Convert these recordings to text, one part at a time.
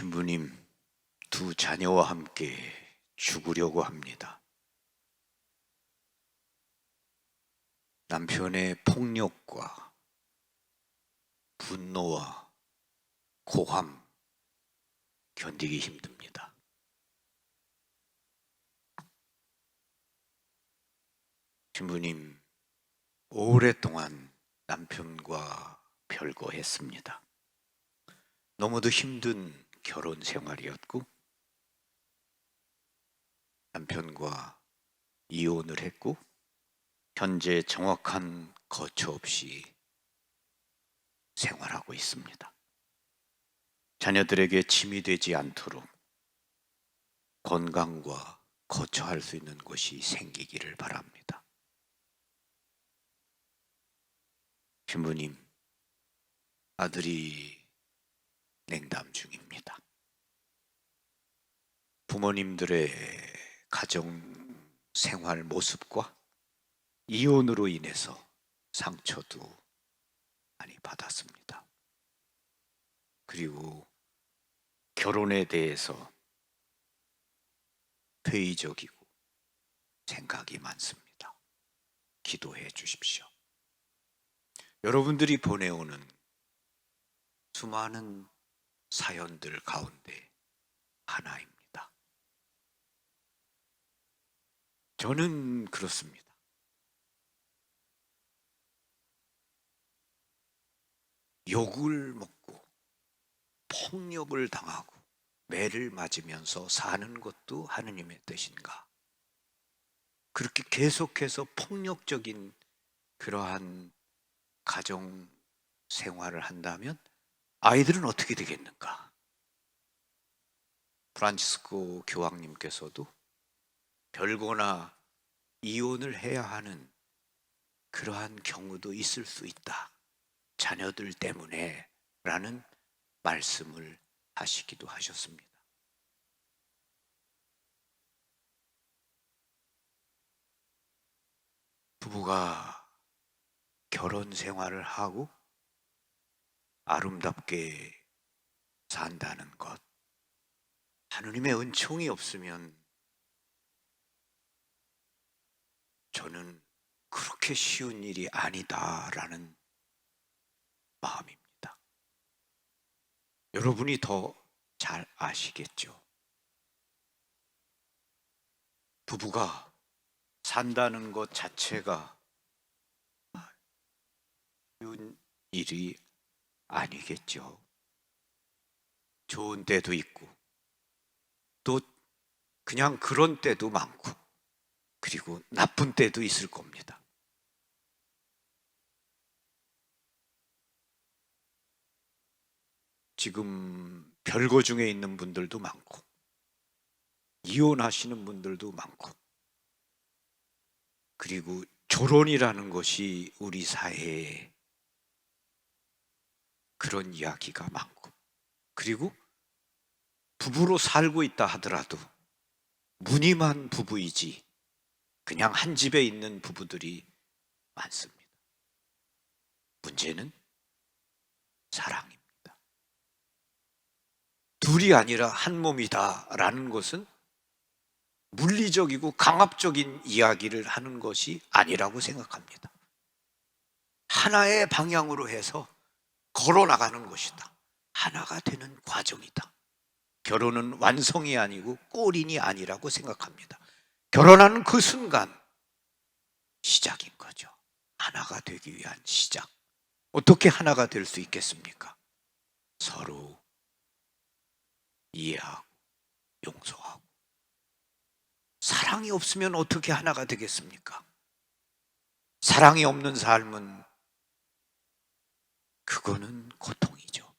신부님, 두 자녀와 함께 죽으려고 합니다. 남편의 폭력과 분노와 고함 견디기 힘듭니다. 신부님, 오랫동안 남편과 별거했습니다. 너무도 힘든 결혼 생활이었고 남편과 이혼을 했고 현재 정확한 거처 없이 생활하고 있습니다. 자녀들에게 짐이 되지 않도록 건강과 거처할 수 있는 곳이 생기기를 바랍니다. 신부님, 아들이 냉담 중입니다. 부모님들의 가정 생활 모습과 이혼으로 인해서 상처도 많이 받았습니다. 그리고 결혼에 대해서 회의적이고 생각이 많습니다. 기도해 주십시오. 여러분들이 보내오는 수많은 사연들 가운데 하나입니다. 저는 그렇습니다. 욕을 먹고 폭력을 당하고 매를 맞으면서 사는 것도 하느님의 뜻인가? 그렇게 계속해서 폭력적인 그러한 가정 생활을 한다면 아이들은 어떻게 되겠는가? 프란치스코 교황님께서도 별거나 이혼을 해야 하는 그러한 경우도 있을 수 있다. 자녀들 때문에 라는 말씀을 하시기도 하셨습니다. 부부가 결혼 생활을 하고 아름답게 산다는 것, 하느님의 은총이 없으면 저는 그렇게 쉬운 일이 아니다라는 마음입니다. 여러분이 더 잘 아시겠죠? 부부가 산다는 것 자체가 쉬운 일이 아니겠죠. 좋은 때도 있고 또 그냥 그런 때도 많고 그리고 나쁜 때도 있을 겁니다. 지금 별거 중에 있는 분들도 많고 이혼하시는 분들도 많고 그리고 결혼이라는 것이 우리 사회에 그런 이야기가 많고 그리고 부부로 살고 있다 하더라도 무늬만 부부이지 그냥 한 집에 있는 부부들이 많습니다. 문제는 사랑입니다. 둘이 아니라 한 몸이다라는 것은 물리적이고 강압적인 이야기를 하는 것이 아니라고 생각합니다. 하나의 방향으로 해서 걸어 나가는 것이다. 하나가 되는 과정이다. 결혼은 완성이 아니고 골인이 아니라고 생각합니다. 결혼하는 그 순간 시작인 거죠. 하나가 되기 위한 시작. 어떻게 하나가 될 수 있겠습니까? 서로 이해하고 용서하고. 사랑이 없으면 어떻게 하나가 되겠습니까? 사랑이 없는 삶은 그거는 고통이죠.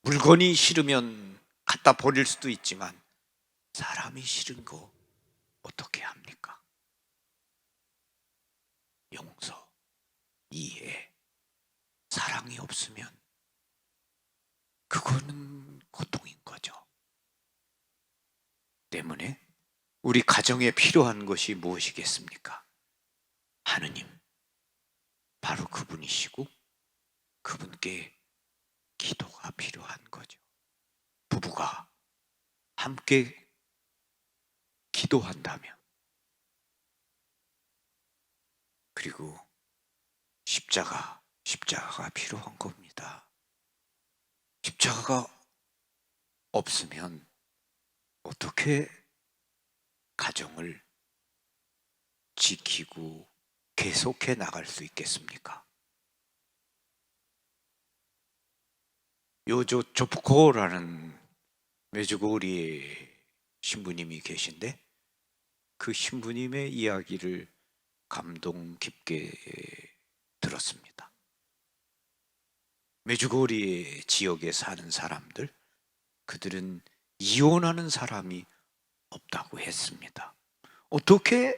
물건이 싫으면 갖다 버릴 수도 있지만 사람이 싫은 거 어떻게 합니까? 용서, 이해, 사랑이 없으면 그거는 고통인 거죠. 때문에 우리 가정에 필요한 것이 무엇이겠습니까? 하느님, 바로 그분이시고 그분께 기도가 필요한 거죠. 부부가 함께 기도한다면, 그리고 십자가가 필요한 겁니다. 십자가가 없으면 어떻게 가정을 지키고 계속해 나갈 수 있겠습니까? 요조 조프코라는 메주고리의 신부님이 계신데, 그 신부님의 이야기를 감동 깊게 들었습니다. 메주고리 지역에 사는 사람들, 그들은 이혼하는 사람이 없다고 했습니다. 어떻게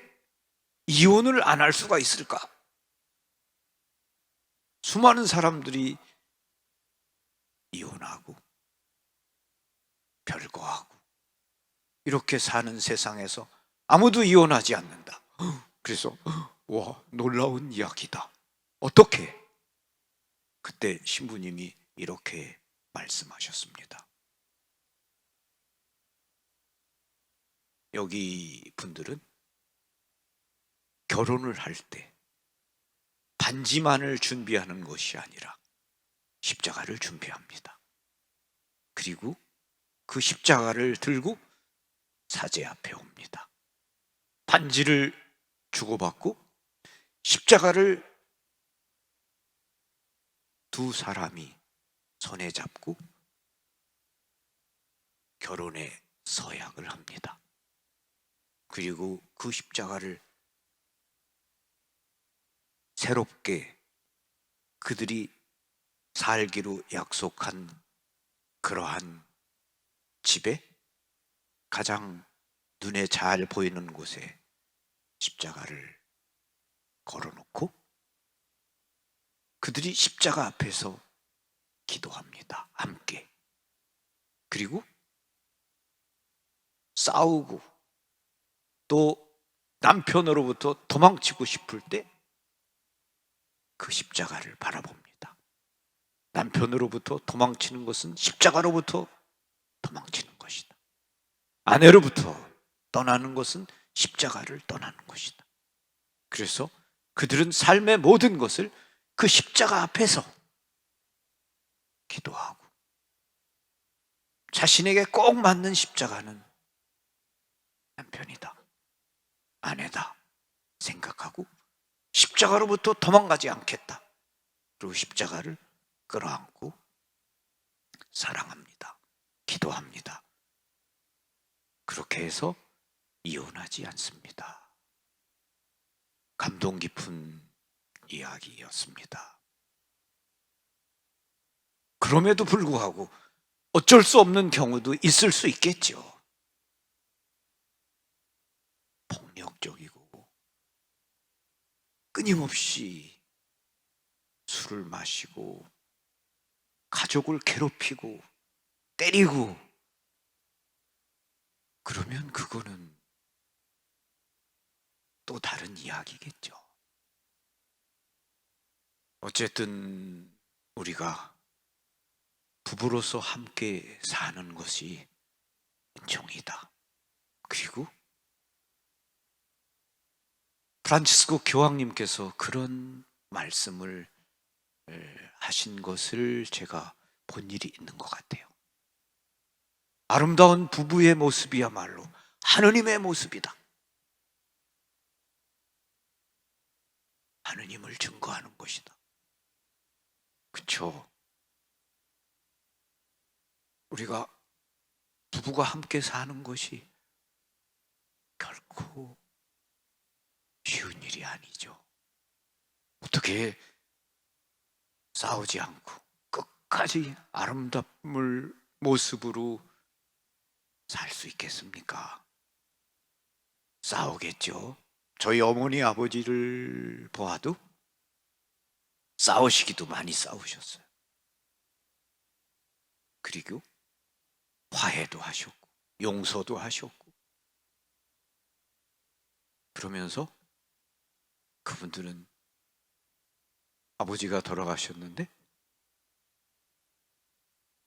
이혼을 안 할 수가 있을까? 수많은 사람들이 이혼하고 별거하고 이렇게 사는 세상에서 아무도 이혼하지 않는다. 그래서 와, 놀라운 이야기다. 어떻게? 그때 신부님이 이렇게 말씀하셨습니다. 여기 분들은 결혼을 할 때 반지만을 준비하는 것이 아니라 십자가를 준비합니다. 그리고 그 십자가를 들고 사제 앞에 옵니다. 반지를 주고받고 십자가를 두 사람이 손에 잡고 결혼의 서약을 합니다. 그리고 그 십자가를 새롭게 그들이 살기로 약속한 그러한 집에 가장 눈에 잘 보이는 곳에 십자가를 걸어놓고 그들이 십자가 앞에서 기도합니다. 함께. 그리고 싸우고 또 남편으로부터 도망치고 싶을 때 그 십자가를 바라봅니다. 남편으로부터 도망치는 것은 십자가로부터 도망치는 것이다. 아내로부터 떠나는 것은 십자가를 떠나는 것이다. 그래서 그들은 삶의 모든 것을 그 십자가 앞에서 기도하고, 자신에게 꼭 맞는 십자가는 남편이다, 아내다 생각하고 십자가로부터 도망가지 않겠다. 그리고 십자가를 끌어안고 사랑합니다. 기도합니다. 그렇게 해서 이혼하지 않습니다. 감동 깊은 이야기였습니다. 그럼에도 불구하고 어쩔 수 없는 경우도 있을 수 있겠죠. 폭력적이고 끊임없이 술을 마시고 가족을 괴롭히고 때리고, 그러면 그거는 또 다른 이야기겠죠. 어쨌든 우리가 부부로서 함께 사는 것이 은총이다. 그리고 프란치스코 교황님께서 그런 말씀을 하신 것을 제가 본 일이 있는 것 같아요. 아름다운 부부의 모습이야말로 하느님의 모습이다. 하느님을 증거하는 것이다. 그렇죠? 우리가 부부가 함께 사는 것이 결코 쉬운 일이 아니죠. 어떻게 싸우지 않고 끝까지 아름다운 모습으로 살 수 있겠습니까? 싸우겠죠. 저희 어머니 아버지를 보아도 싸우시기도 많이 싸우셨어요. 그리고 화해도 하셨고 용서도 하셨고, 그러면서 그분들은 아버지가 돌아가셨는데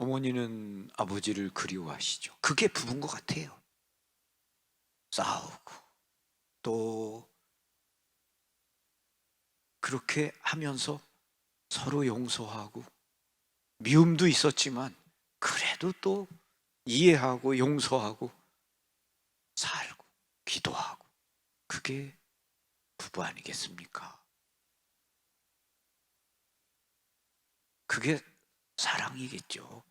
어머니는 아버지를 그리워하시죠. 그게 부부인 것 같아요. 싸우고 또 그렇게 하면서 서로 용서하고 미움도 있었지만 그래도 또 이해하고 용서하고 살고 기도하고, 그게 부부 아니겠습니까? 그게 사랑이겠죠.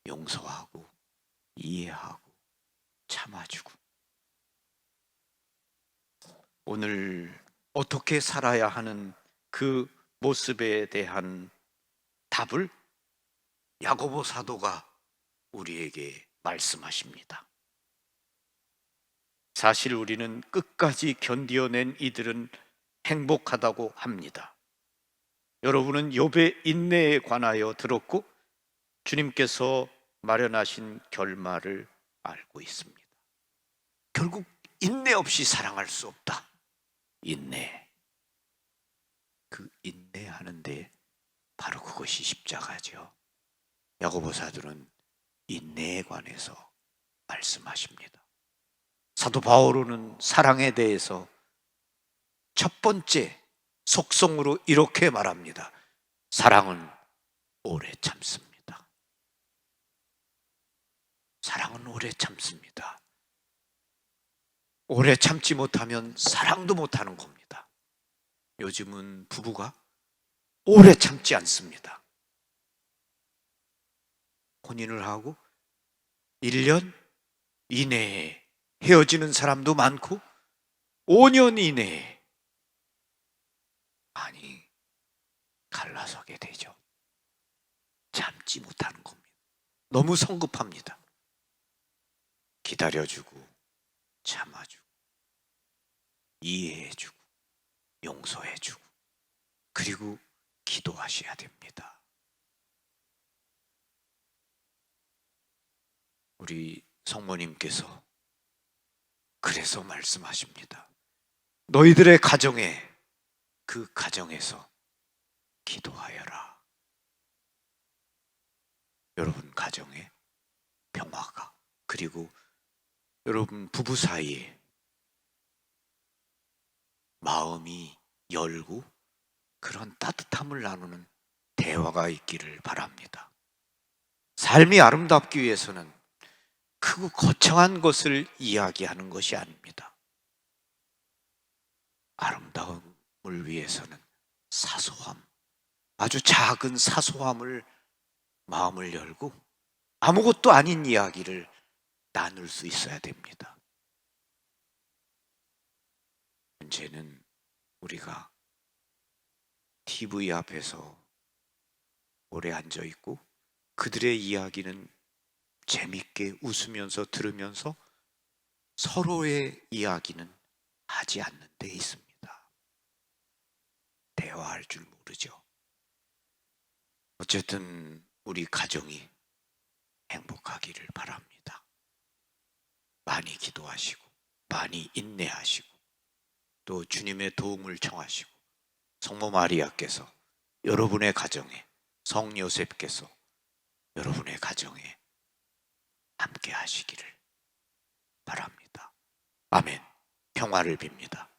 용서하고 이해하고 참아주고. 오늘 어떻게 살아야 하는 그 모습에 대한 답을 야고보 사도가 우리에게 말씀하십니다. 사실 우리는 끝까지 견디어낸 이들은 행복하다고 합니다. 여러분은 욥의 인내에 관하여 들었고 주님께서 마련하신 결말을 알고 있습니다. 결국 인내 없이 사랑할 수 없다. 인내. 그 인내하는데 바로 그것이 십자가죠. 야고보 사도는 인내에 관해서 말씀하십니다. 사도 바오로는 사랑에 대해서 첫 번째 속성으로 이렇게 말합니다. 사랑은 오래 참습니다. 사랑은 오래 참습니다. 오래 참지 못하면 사랑도 못하는 겁니다. 요즘은 부부가 오래 참지 않습니다. 혼인을 하고 1년 이내에 헤어지는 사람도 많고 5년 이내에 많이 갈라서게 되죠. 참지 못하는 겁니다. 너무 성급합니다. 기다려주고 참아주고 이해해주고 용서해주고 그리고 기도하셔야 됩니다. 우리 성모님께서 그래서 말씀하십니다. 너희들의 가정에, 그 가정에서 기도하여라. 여러분 가정에 평화가, 그리고 여러분 부부 사이에 마음이 열고 그런 따뜻함을 나누는 대화가 있기를 바랍니다. 삶이 아름답기 위해서는 크고 거창한 것을 이야기하는 것이 아닙니다. 아름다움을 위해서는 사소함, 아주 작은 사소함을 마음을 열고 아무것도 아닌 이야기를 나눌 수 있어야 됩니다. 문제는 우리가 TV 앞에서 오래 앉아 있고 그들의 이야기는 재밌게 웃으면서 들으면서 서로의 이야기는 하지 않는 데 있습니다. 대화할 줄 모르죠. 어쨌든 우리 가정이 행복하기를 바랍니다. 많이 기도하시고 많이 인내하시고 또 주님의 도움을 청하시고 성모 마리아께서 여러분의 가정에, 성 요셉께서 여러분의 가정에 함께 하시기를 바랍니다. 아멘. 평화를 빕니다.